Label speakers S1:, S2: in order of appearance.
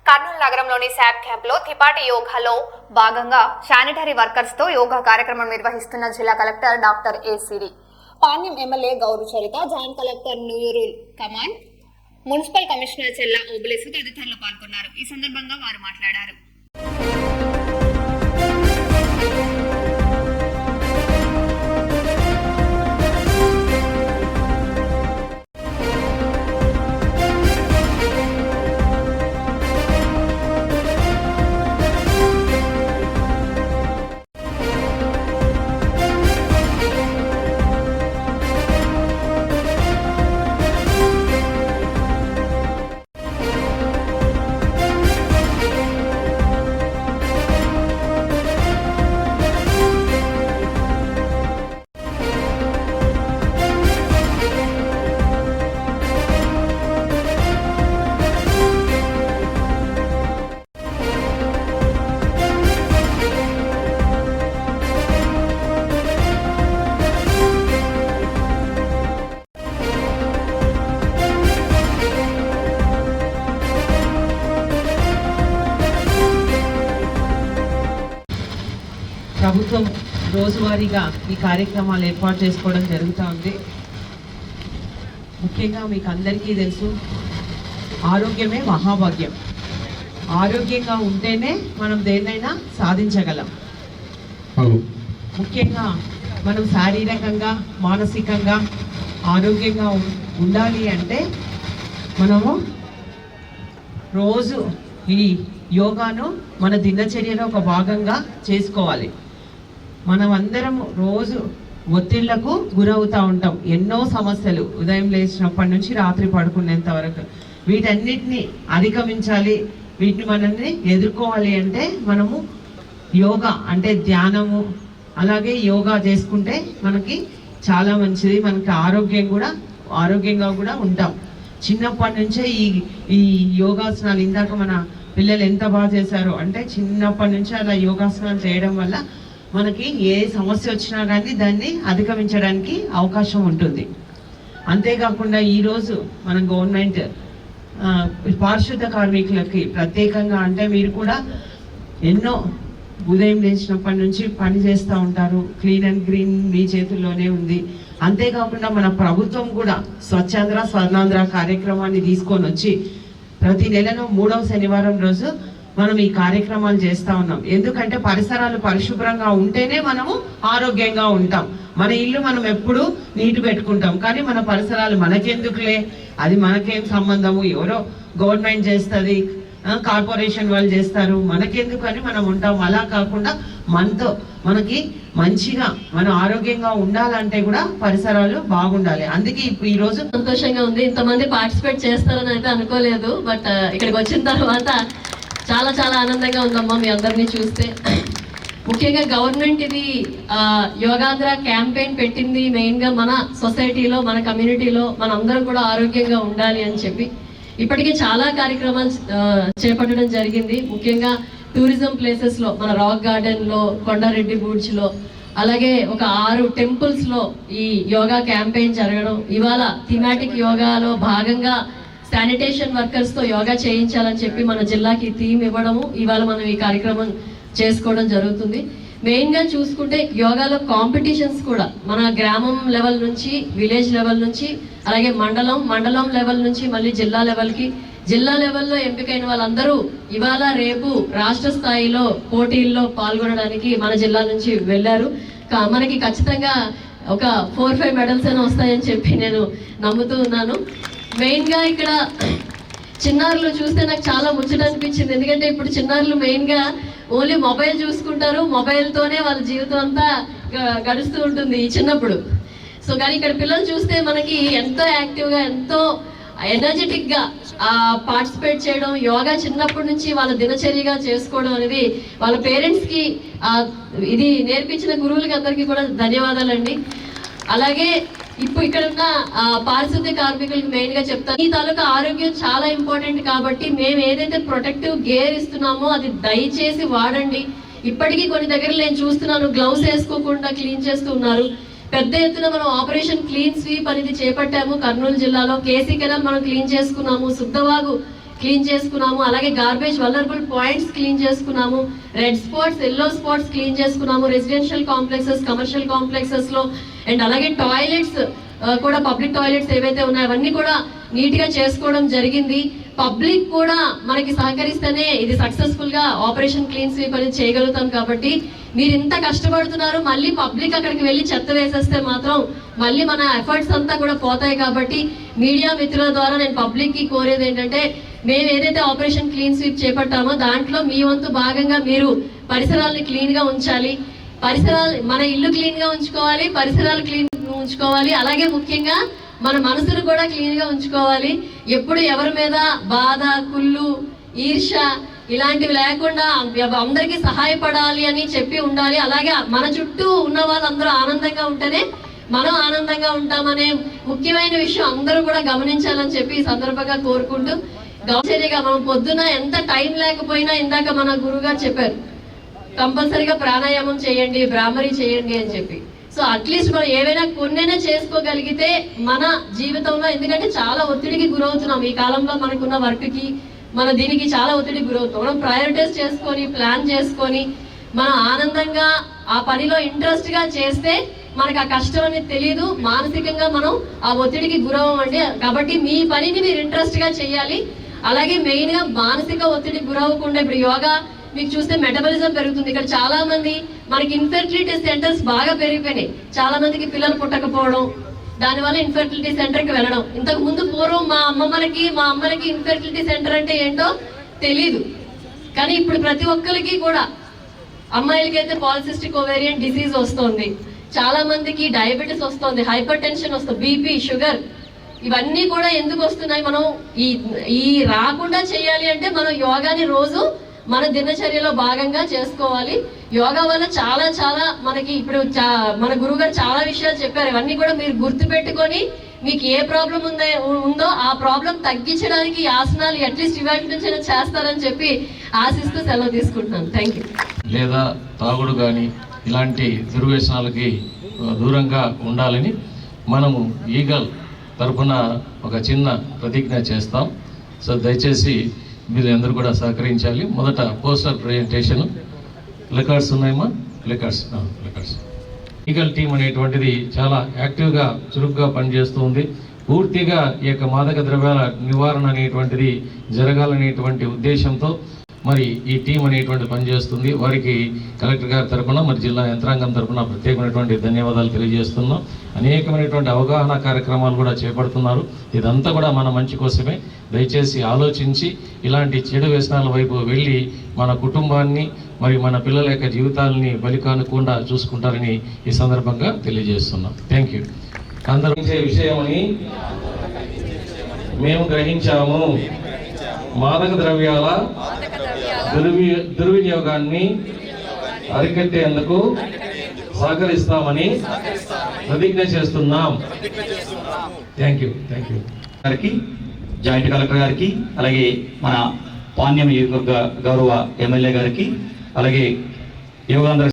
S1: కర్నూలు నగరంలోని శాప్ క్యాంప్లో త్రిపాఠి యోగాలో భాగంగా శానిటరీ వర్కర్స్తో యోగా కార్యక్రమం నిర్వహిస్తున్న జిల్లా collector doctor A Siri, Panyam MLA Gowru Charitha, joint collector Noorul Qamar, municipal commissioner Chella Obulesu తదితరులు పాల్గొన్నారు. ఈ సందర్భంగా వారు మాట్లాడారు.
S2: ప్రభుత్వం రోజువారీగా ఈ కార్యక్రమాలు ఏర్పాటు చేసుకోవడం జరుగుతూ ఉంది. ముఖ్యంగా మీకు అందరికీ తెలుసు, ఆరోగ్యమే మహాభాగ్యం. ఆరోగ్యంగా ఉంటేనే మనం దేన్నైనా సాధించగలం. ముఖ్యంగా మనం శారీరకంగా మానసికంగా ఆరోగ్యంగా ఉండాలి అంటే మనము రోజు ఈ యోగాను మన దినచర్యలో ఒక భాగంగా చేసుకోవాలి. మనం అందరం రోజు ఒత్తిళ్లకు గురవుతూ ఉంటాం. ఎన్నో సమస్యలు ఉదయం లేచినప్పటి నుంచి రాత్రి పడుకునేంత వరకు వీటన్నిటిని అధిగమించాలి. వీటిని మనల్ని ఎదుర్కోవాలి అంటే మనము యోగా అంటే ధ్యానము, అలాగే యోగా చేసుకుంటే మనకి చాలా మంచిది. మనకి ఆరోగ్యంగా కూడా ఉంటాం. చిన్నప్పటి నుంచే ఈ యోగాసనాలు ఇందాక మన పిల్లలు ఎంత బాగా చేశారో, అంటే చిన్నప్పటి నుంచి అలా యోగాసనాలు చేయడం వల్ల మనకి ఏ సమస్య వచ్చినా కానీ దాన్ని అధిగమించడానికి అవకాశం ఉంటుంది. అంతేకాకుండా ఈరోజు మన గవర్నమెంట్ పారిశుద్ధ కార్మికులకి ప్రత్యేకంగా, అంటే మీరు కూడా ఎన్నో ఉదయం లేచినప్పటి నుంచి పని చేస్తూ ఉంటారు. క్లీన్ అండ్ గ్రీన్ మీ చేతుల్లోనే ఉంది. అంతేకాకుండా మన ప్రభుత్వం కూడా స్వచ్ఛాంధ్ర స్వర్ణాంధ్ర కార్యక్రమాన్ని తీసుకొని వచ్చి ప్రతి నెలలో 3వ శనివారం రోజు మనం ఈ కార్యక్రమాలు చేస్తూ ఉన్నాం. ఎందుకంటే పరిసరాలు పరిశుభ్రంగా ఉంటేనే మనము ఆరోగ్యంగా ఉంటాం. మన ఇల్లు మనం ఎప్పుడు నీట్ పెట్టుకుంటాం, కానీ మన పరిసరాలు మనకెందుకులే, అది మనకేం సంబంధము, ఎవరో గవర్నమెంట్ చేస్తుంది, కార్పొరేషన్ వాళ్ళు చేస్తారు, మనకెందుకు అని మనం ఉంటాం. అలా కాకుండా మనకి మంచిగా మనం ఆరోగ్యంగా ఉండాలంటే కూడా పరిసరాలు బాగుండాలి. అందుకే ఈరోజు
S3: సంతోషంగా ఉంది. ఇంతమంది పార్టిసిపేట్ చేస్తారని అయితే అనుకోలేదు, బట్ ఇక్కడికి వచ్చిన తర్వాత చాలా చాలా ఆనందంగా ఉందమ్మా మీ అందరినీ చూస్తే. ముఖ్యంగా గవర్నమెంట్ ఇది యోగాంధ్ర క్యాంపెయిన్ పెట్టింది మెయిన్గా మన సొసైటీలో, మన కమ్యూనిటీలో మన అందరం కూడా ఆరోగ్యంగా ఉండాలి అని చెప్పి. ఇప్పటికే చాలా కార్యక్రమాలు చేపట్టడం జరిగింది. ముఖ్యంగా టూరిజం ప్లేసెస్లో మన రాక్ గార్డెన్లో, కొండారెడ్డి బూడ్చ్లో, అలాగే ఒక 6 టెంపుల్స్లో ఈ యోగా క్యాంపెయిన్ జరగడం, ఇవాళ థీమాటిక్ యోగాలో భాగంగా శానిటేషన్ వర్కర్స్తో యోగా చేయించాలని చెప్పి మన జిల్లాకి థీమ్ ఇవ్వడము, ఇవాళ మనం ఈ కార్యక్రమం చేసుకోవడం జరుగుతుంది. మెయిన్గా చూసుకుంటే యోగాలో కాంపిటీషన్స్ కూడా మన గ్రామం లెవెల్ నుంచి, విలేజ్ లెవెల్ నుంచి, అలాగే మండలం లెవెల్ నుంచి మళ్ళీ జిల్లా లెవెల్కి, జిల్లా లెవెల్లో ఎంపికైన వాళ్ళందరూ ఇవాళ రేపు రాష్ట్ర స్థాయిలో పోటీల్లో పాల్గొనడానికి మన జిల్లా నుంచి వెళ్ళారు. మనకి ఖచ్చితంగా ఒక 4-5 మెడల్స్ అయినా వస్తాయని చెప్పి నేను నమ్ముతూ ఉన్నాను. మెయిన్గా ఇక్కడ చిన్నారులు చూస్తే నాకు చాలా ముచ్చట అనిపించింది. ఎందుకంటే ఇప్పుడు చిన్నారులు మెయిన్గా ఓన్లీ మొబైల్ చూసుకుంటారు, మొబైల్తోనే వాళ్ళ జీవితం అంతా గడుస్తూ ఉంటుంది ఈ చిన్నప్పుడు. సో కానీ ఇక్కడ పిల్లలు చూస్తే మనకి ఎంతో యాక్టివ్గా, ఎంతో ఎనర్జెటిక్గా పార్టిసిపేట్ చేయడం, యోగా చిన్నప్పటి నుంచి వాళ్ళ దినచర్యగా చేసుకోవడం అనేది వాళ్ళ పేరెంట్స్కి ఇది నేర్పించిన గురువులకి అందరికీ కూడా ధన్యవాదాలండి. అలాగే ఇప్పుడు ఇక్కడ ఉన్న పారిశుద్ధ్య కార్మికులకు మెయిన్ గా చెప్తాను, ఈ తాలూకా ఆరోగ్యం చాలా ఇంపార్టెంట్ కాబట్టి మేము ఏదైతే ప్రొటెక్టివ్ గేర్ ఇస్తున్నామో అది దయచేసి వాడండి. ఇప్పటికీ కొన్ని దగ్గర నేను చూస్తున్నాను గ్లౌస్ వేసుకోకుండా క్లీన్ చేస్తున్నారు. పెద్ద ఎత్తున మనం ఆపరేషన్ క్లీన్ స్వీప్ అనేది చేపట్టాము. కర్నూలు జిల్లాలో కేసీ కెనాల్ మనం క్లీన్ చేసుకున్నాము, శుద్ధవాగు క్లీన్ చేసుకున్నాము, అలాగే గార్బేజ్ వల్నరబుల్ పాయింట్స్ క్లీన్ చేసుకున్నాము, red spots yellow spots clean చేసుకున్నాము, రెసిడెన్షియల్ కాంప్లెక్సెస్ కమర్షియల్ కాంప్లెక్సెస్ లో అండ్ అలాగే టాయిలెట్స్ కూడా పబ్లిక్ టాయిలెట్స్ ఏవైతే ఉన్నాయో అవన్నీ కూడా నీట్ గా చేసుకోవడం జరిగింది. పబ్లిక్ కూడా మనకి సహకరిస్తేనే ఇది సక్సెస్ఫుల్ గా ఆపరేషన్ క్లీన్ స్వీప్ అనేది చేయగలుగుతాం. కాబట్టి మీరు ఇంత కష్టపడుతున్నారు, మళ్ళీ పబ్లిక్ అక్కడికి వెళ్ళి చెత్త వేసేస్తే మాత్రం మళ్ళీ మన ఎఫర్ట్స్ అంతా కూడా పోతాయి. కాబట్టి మీడియా మిత్రుల ద్వారా నేను పబ్లిక్ కి కోరేది ఏంటంటే, మేము ఏదైతే ఆపరేషన్ క్లీన్ స్వీప్ చేపట్టామో దాంట్లో మీ వంతు భాగంగా మీరు పరిసరాలను క్లీన్ గా ఉంచాలి. పరిసరాలు మన ఇల్లు క్లీన్ గా ఉంచుకోవాలి, పరిసరాలు క్లీన్ ఉంచుకోవాలి, అలాగే ముఖ్యంగా మన మనసును కూడా క్లీన్ గా ఉంచుకోవాలి. ఎప్పుడు ఎవరి మీద బాధ, కుళ్ళు, ఈర్ష ఇలాంటివి లేకుండా అందరికీ సహాయపడాలి అని చెప్పి ఉండాలి. అలాగే మన చుట్టూ ఉన్న వాళ్ళందరూ ఆనందంగా ఉంటేనే మనం ఆనందంగా ఉంటామనే ముఖ్యమైన విషయం అందరూ కూడా గమనించాలని చెప్పి ఈ సందర్భంగా కోరుకుంటూ, గౌరవచర్యగా మనం పొద్దున ఎంత టైం లేకపోయినా ఇందాక మన గురువు గారు చెప్పారు కంపల్సరీగా ప్రాణాయామం చేయండి, బ్రాహ్మరీ చేయండి అని చెప్పి. సో అట్లీస్ట్ మనం ఏవైనా కొన్నైనా చేసుకోగలిగితే మన జీవితంలో, ఎందుకంటే చాలా ఒత్తిడికి గురవుతున్నాం ఈ కాలంలో, మనకున్న వర్క్ కి మన దీనికి చాలా ఒత్తిడికి గురవుతాం. మనం ప్రయారిటైజ్ చేసుకొని ప్లాన్ చేసుకొని మనం ఆనందంగా ఆ పనిలో ఇంట్రెస్ట్ గా చేస్తే మనకు ఆ కష్టం అనేది తెలియదు, మానసికంగా మనం ఆ ఒత్తిడికి గురవ్వండి. కాబట్టి మీ పనిని మీరు ఇంట్రెస్ట్ గా చేయాలి. అలాగే మెయిన్ గా మానసిక ఒత్తిడికి గురవ్వకుండా, ఇప్పుడు యోగా మీకు చూస్తే మెటబాలిజం పెరుగుతుంది. ఇక్కడ చాలా మంది మనకి ఇన్ఫెర్టిలిటీ సెంటర్స్ బాగా పెరిగిపోయినాయి. చాలా మందికి పిల్లలు పుట్టకపోవడం, దానివల్ల ఇన్ఫెర్టిలిటీ సెంటర్ కి వెళ్ళడం. ఇంతకు ముందు పూర్వం మా అమ్మలకి ఇన్ఫెర్టిలిటీ సెంటర్ అంటే ఏంటో తెలీదు. కానీ ఇప్పుడు ప్రతి ఒక్కరికి కూడా, అమ్మాయిలకి అయితే పాలిసిస్టిక్ ఓవేరియన్ డిసీజ్ వస్తుంది, చాలా మందికి డయాబెటీస్ వస్తుంది, హైపర్ టెన్షన్ వస్తుంది, బీపీ, షుగర్, ఇవన్నీ కూడా ఎందుకు వస్తున్నాయి? మనం ఈ రాకుండా చేయాలి అంటే మనం యోగాని రోజు మన దినచర్యలో భాగంగా చేసుకోవాలి. యోగా వల్ల చాలా చాలా మనకి ఇప్పుడు మన గురువు గారు చాలా విషయాలు చెప్పారు. ఇవన్నీ కూడా మీరు గుర్తు పెట్టుకొని మీకు ఏ ప్రాబ్లం ఉందో ఆ ప్రాబ్లం తగ్గించడానికి ఆసనాలు అట్లీస్ట్ ఇవాటి నుంచి చేస్తారని చెప్పి ఆశిస్తూ సెలవు తీసుకుంటున్నాను. Thank you.
S4: లేదా తాగుడు కానీ ఇలాంటి దుర్వ్యసనాలకి దూరంగా ఉండాలని మనము ఈగల్ తరఫున ఒక చిన్న ప్రతిజ్ఞ చేస్తాం. సో దయచేసి మీరు అందరూ కూడా సహకరించాలి. మొదట పోస్టర్ ప్రజెంటేషన్, ప్లకార్డ్స్ ఉన్నాయమ్మా, ప్లకార్డ్స్. ఈగల్ టీం అనేటువంటిది చాలా యాక్టివ్గా చురుగ్గా పనిచేస్తుంది. పూర్తిగా ఈ యొక్క మాదక ద్రవ్యాల నివారణ అనేటువంటిది జరగాలనేటువంటి ఉద్దేశంతో మరి ఈ టీం అనేటువంటి పనిచేస్తుంది. వారికి కలెక్టర్ గారి తరఫున మరి జిల్లా యంత్రాంగం తరఫున ప్రత్యేకమైనటువంటి ధన్యవాదాలు తెలియజేస్తున్నాం. అనేకమైనటువంటి అవగాహన కార్యక్రమాలు కూడా చేపడుతున్నారు. ఇదంతా కూడా మన మంచి కోసమే. దయచేసి ఆలోచించి ఇలాంటి చెడు వ్యసనాల వైపు వెళ్ళి మన కుటుంబాన్ని మరి మన పిల్లల యొక్క జీవితాలని బలికానకుండా చూసుకుంటారని ఈ సందర్భంగా తెలియజేస్తున్నాం. Thank you. అందరూ విషయమని మేము గ్రహించాము. మాదక ద్రవ్యాల దుర్వినియోగాన్ని అరికట్టేందుకు సహకరిస్తామని ప్రతిజ్ఞ చేస్తున్నాం. Thank you.
S5: గారికి, జాయింట్ కలెక్టర్ గారికి, అలాగే మన పాణ్యం గౌరవ ఎమ్మెల్యే గారికి, అలాగే యోగాంధ్ర